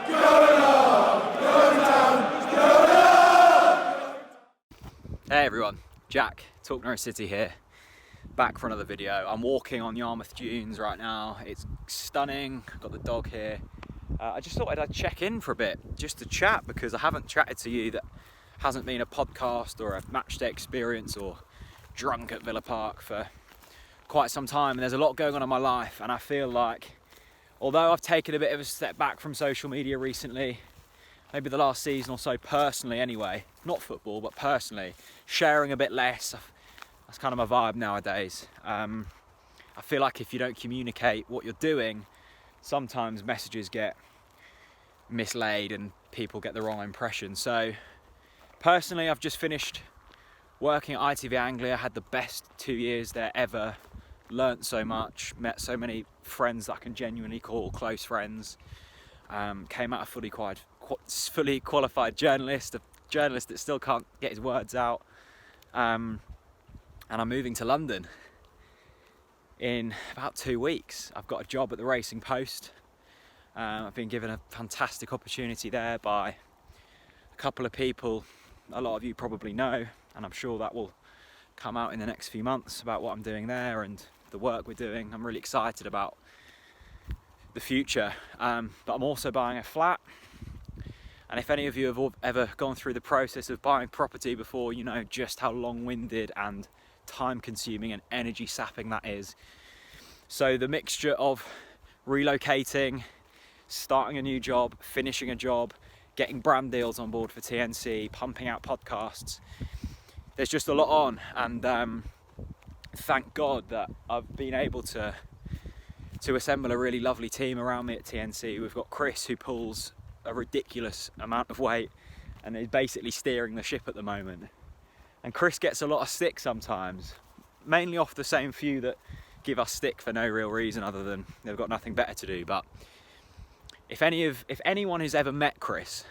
Hey everyone, Jack, TalkNorwichCity here, back for another video. I'm walking on Yarmouth Dunes right now. It's stunning. I've got the dog here. I just thought I'd check in for a bit, just to chat, because I haven't chatted to you that hasn't been a podcast or a matchday experience or drunk at Villa Park for quite some time. And there's a lot going on in my life, and I feel like, although I've taken a bit of a step back from social media recently, maybe the last season or so, personally anyway, not football, but personally, sharing a bit less. That's kind of my vibe nowadays. I feel like if you don't communicate what you're doing, sometimes messages get mislaid and people get the wrong impression. So personally, I've just finished working at ITV Anglia, had the best 2 years there ever, learnt so much, met so many friends that I can genuinely call close friends. Came out a fully qualified journalist, a journalist that still can't get his words out, and I'm moving to London in about 2 weeks. I've got a job at the Racing Post. I've been given a fantastic opportunity there by a couple of people a lot of you probably know, and I'm sure that will come out in the next few months about what I'm doing there and the work we're doing. I'm really excited about the future, but I'm also buying a flat. And if any of you have ever gone through the process of buying property before, you know just how long-winded and time-consuming and energy-sapping that is. So the mixture of relocating, starting a new job, finishing a job, getting brand deals on board for TNC, pumping out podcasts, there's just a lot on. And thank God that I've been able to assemble a really lovely team around me at TNC. We've got Chris, who pulls a ridiculous amount of weight and is basically steering the ship at the moment. And Chris gets a lot of stick sometimes, mainly off the same few that give us stick for no real reason other than they've got nothing better to do. But if anyone who's ever met Chris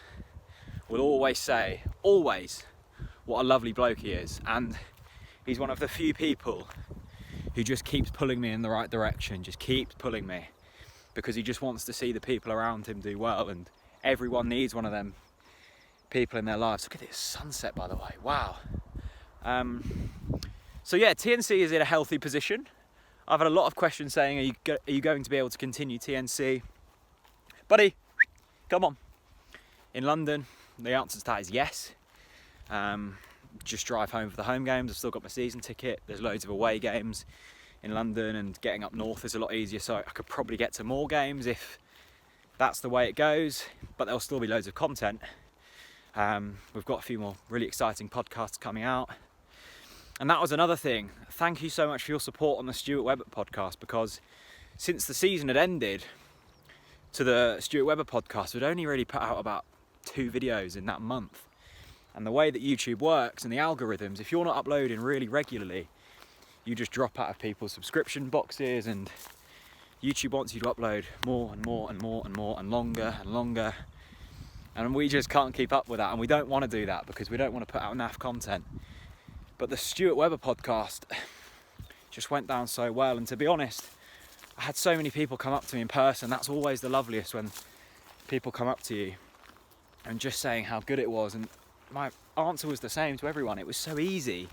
will always say, always, what a lovely bloke he is. And he's one of the few people who just keeps pulling me in the right direction, just keeps pulling me, because he just wants to see the people around him do well, and everyone needs one of them people in their lives. Look at this sunset, by the way, wow. So yeah, TNC is in a healthy position. I've had a lot of questions saying, are you going to be able to continue TNC? Buddy, come on. In London, the answer to that is yes. Just drive home for the home games. I've still got my season ticket. There's loads of away games in London, and getting up north is a lot easier, so I could probably get to more games if that's the way it goes, but there'll still be loads of content. We've got a few more really exciting podcasts coming out. And that was another thing. Thank you so much for your support on the Stuart Webber podcast, because since the season had ended to the Stuart Webber podcast, we'd only really put out about 2 videos in that month. And the way that YouTube works and the algorithms, if you're not uploading really regularly, you just drop out of people's subscription boxes, and YouTube wants you to upload more and more and more and more and longer and longer. And we just can't keep up with that, and we don't want to do that because we don't want to put out naff content. But the Stuart Webber podcast just went down so well, and to be honest, I had so many people come up to me in person. That's always the loveliest, when people come up to you and just saying how good it was. And my answer was the same to everyone. It was so easy,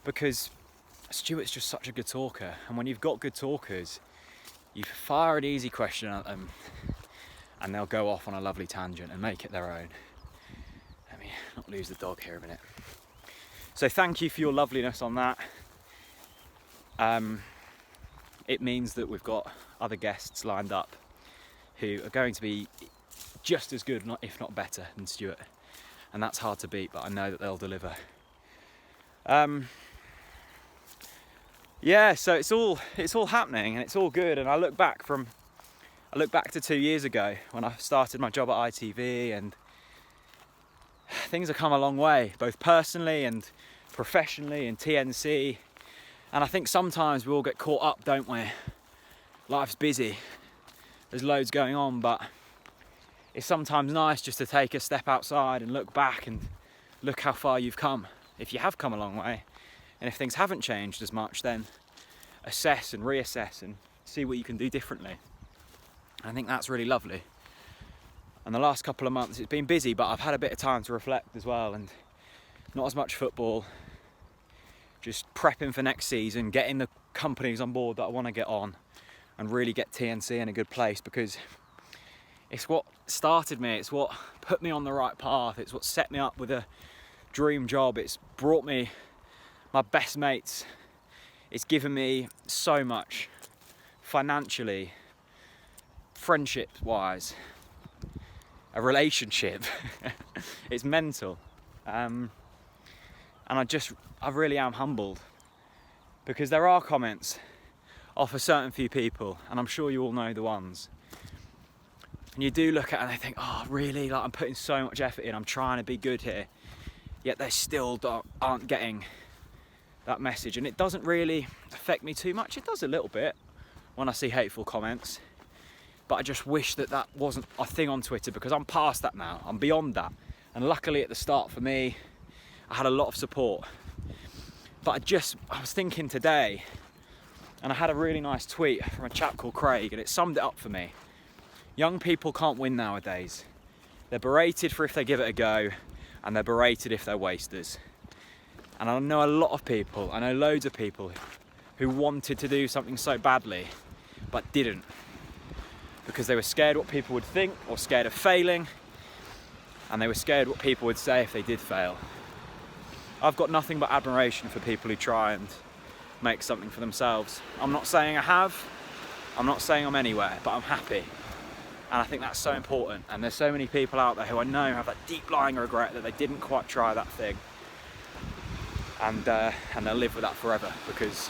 because Stuart's just such a good talker, and when you've got good talkers, you fire an easy question at them and they'll go off on a lovely tangent and make it their own. Let me not lose the dog here a minute. So thank you for your loveliness on that. It means that we've got other guests lined up who are going to be just as good, if not better, than Stuart. And that's hard to beat, but I know that they'll deliver. Yeah, so it's all happening, and it's all good. And I look back to 2 years ago when I started my job at ITV, and things have come a long way, both personally and professionally in TNC. And I think sometimes we all get caught up, don't we? Life's busy, there's loads going on, but it's sometimes nice just to take a step outside and look back and look how far you've come, if you have come a long way. And if things haven't changed as much, then assess and reassess and see what you can do differently. I think that's really lovely. And the last couple of months it's been busy, but I've had a bit of time to reflect as well, and not as much football, just prepping for next season, getting the companies on board that I want to get on and really get TNC in a good place, because it's what started me, it's what put me on the right path, it's what set me up with a dream job, it's brought me my best mates, it's given me so much financially, friendship wise, a relationship. It's mental. And I really am humbled, because there are comments off a certain few people, and I'm sure you all know the ones. And you do look at it and they think, oh really, like I'm putting so much effort in, I'm trying to be good here, yet they still aren't getting that message. And it doesn't really affect me too much. It does a little bit when I see hateful comments, but I just wish that that wasn't a thing on Twitter, because I'm past that now, I'm beyond that. And luckily at the start for me, I had a lot of support. But I was thinking today, and I had a really nice tweet from a chap called Craig, and it summed it up for me. Young people can't win nowadays. They're berated for if they give it a go, and they're berated if they're wasters. And I know a lot of people, I know loads of people who wanted to do something so badly, but didn't. Because they were scared what people would think, or scared of failing, and they were scared what people would say if they did fail. I've got nothing but admiration for people who try and make something for themselves. I'm not saying I have, I'm not saying I'm anywhere, but I'm happy. And I think that's so important. And there's so many people out there who I know have that deep lying regret that they didn't quite try that thing. And they'll live with that forever, because,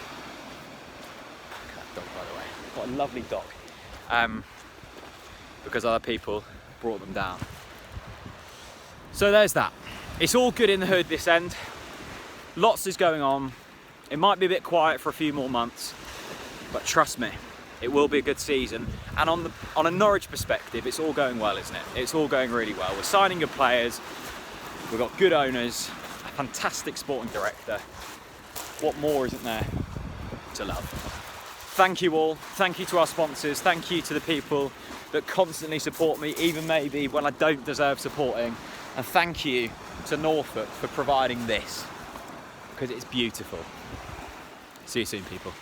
look at that dog by the way, what a lovely dog. Because other people brought them down. So there's that. It's all good in the hood this end. Lots is going on. It might be a bit quiet for a few more months, but trust me, it will be a good season. And on a Norwich perspective, it's all going well, isn't it? It's all going really well. We're signing good players, we've got good owners, a fantastic sporting director. What more isn't there to love? Thank you all. Thank you to our sponsors. Thank you to the people that constantly support me, even maybe when I don't deserve supporting. And thank you to Norfolk for providing this, because it's beautiful. See you soon, people.